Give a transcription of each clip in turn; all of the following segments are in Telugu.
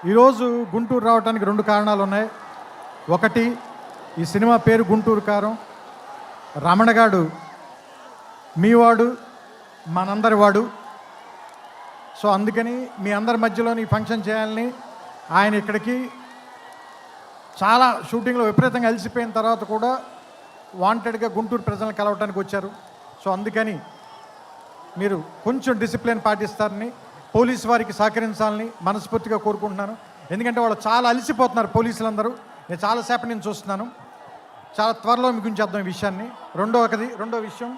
ఈరోజు గుంటూరు రావడానికి రెండు కారణాలు ఉన్నాయి. ఒకటి, ఈ సినిమా పేరు గుంటూరు కారం. రమణగాడు మీవాడు, మనందరి వాడు. సో అందుకని మీ అందరి మధ్యలోని ఫంక్షన్ చేయాలని ఆయన ఇక్కడికి చాలా షూటింగ్లో విపరీతంగా అలసిపోయిన తర్వాత కూడా వాంటెడ్గా గుంటూరు ప్రజలను కలవటానికి వచ్చారు. సో అందుకని మీరు కొంచెం డిసిప్లిన్ పాటిస్తారని, పోలీసు వారికి సహకరించాలని మనస్ఫూర్తిగా కోరుకుంటున్నాను. ఎందుకంటే వాళ్ళు చాలా అలసిపోతున్నారు పోలీసులందరూ. నేను చాలాసేపటి నుంచి చూస్తున్నాను. చాలా త్వరలో ముగించేద్దాం ఈ విషయాన్ని. రెండో విషయం,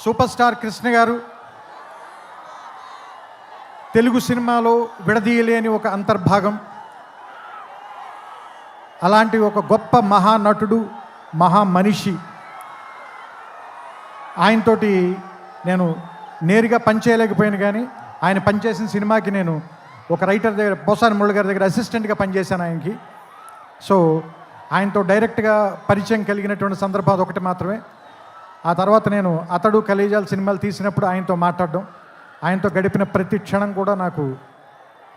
సూపర్ స్టార్ కృష్ణ గారు తెలుగు సినిమాలో విడదీయలేని ఒక అంతర్భాగం. అలాంటి ఒక గొప్ప మహానటుడు, మహామనిషి. ఆయనతోటి నేను నేరుగా పనిచేయలేకపోయాను, కానీ ఆయన పనిచేసిన సినిమాకి నేను ఒక రైటర్ దగ్గర, పోసాని మురళి గారి దగ్గర అసిస్టెంట్గా పనిచేశాను ఆయనకి. సో ఆయనతో డైరెక్ట్గా పరిచయం కలిగినటువంటి సందర్భం ఒకటి మాత్రమే. ఆ తర్వాత నేను అతడు కలేజాల సినిమాలు తీసినప్పుడు ఆయనతో మాట్లాడడం, ఆయనతో గడిపిన ప్రతి క్షణం కూడా నాకు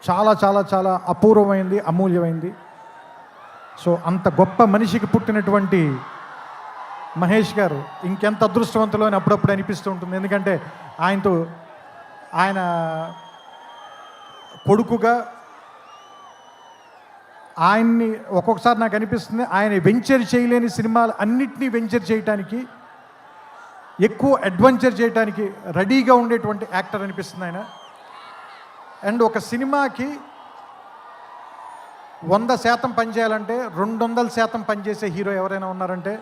చాలా చాలా చాలా అపూర్వమైంది, అమూల్యమైంది. సో అంత గొప్ప మనిషికి పుట్టినటువంటి మహేష్ గారు ఇంకెంత అదృష్టవంతులు అని అప్పుడప్పుడు అనిపిస్తూ ఉంటుంది. ఎందుకంటే ఆయన కొడుకుగా ఆయన్ని ఒక్కొక్కసారి నాకు అనిపిస్తుంది, ఆయన వెంచర్ చేయలేని సినిమాలు అన్నిటినీ వెంచర్ చేయటానికి, ఎక్కువ అడ్వెంచర్ చేయడానికి రెడీగా ఉండేటువంటి యాక్టర్ అనిపిస్తుంది ఆయన. అండ్ ఒక సినిమాకి 100% పనిచేయాలంటే 200% పనిచేసే హీరో ఎవరైనా ఉన్నారంటే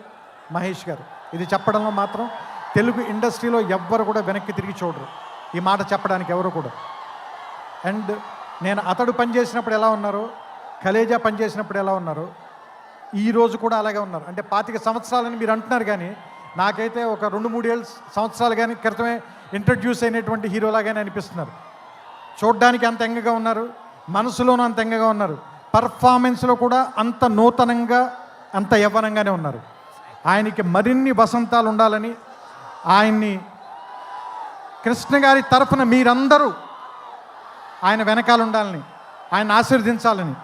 మహేష్ గారు. ఇది చెప్పడంలో మాత్రం తెలుగు ఇండస్ట్రీలో ఎవ్వరు కూడా వెనక్కి తిరిగి చూడరు, ఈ మాట చెప్పడానికి ఎవరు కూడా. అండ్ నేను అతడు పనిచేసినప్పుడు ఎలా ఉన్నారో, కలేజా పనిచేసినప్పుడు ఎలా ఉన్నారో, ఈరోజు కూడా అలాగే ఉన్నారు. అంటే 25 సంవత్సరాలని మీరు అంటున్నారు, కానీ నాకైతే ఒక 2-3 సంవత్సరాలు కానీ క్రితమే ఇంట్రడ్యూస్ అయినటువంటి హీరోలాగానే అనిపిస్తున్నారు. చూడ్డానికి అంత ఎంగగా ఉన్నారు, మనసులోనూ అంత ఎంగగా ఉన్నారు, పర్ఫార్మెన్స్లో కూడా అంత నూతనంగా, అంత యవ్వనంగానే ఉన్నారు. ఆయనకి మరిన్ని వసంతాలు ఉండాలని, ఆయన్ని కృష్ణ గారి తరఫున మీరందరూ ఆయన వెనకాల ఉండాలని, ఆయన ఆశీర్వదించాలని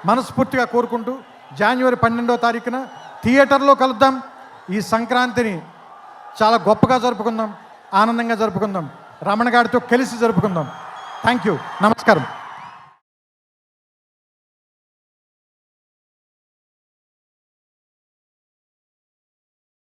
మనస్ఫూర్తిగా కోరుకుంటూ, జనవరి 12వ తారీఖున థియేటర్లో కలుద్దాం. ఈ సంక్రాంతిని చాలా గొప్పగా జరుపుకుందాం, ఆనందంగా జరుపుకుందాం, రమణ గారితో కలిసి జరుపుకుందాం. థ్యాంక్ యూ, నమస్కారం.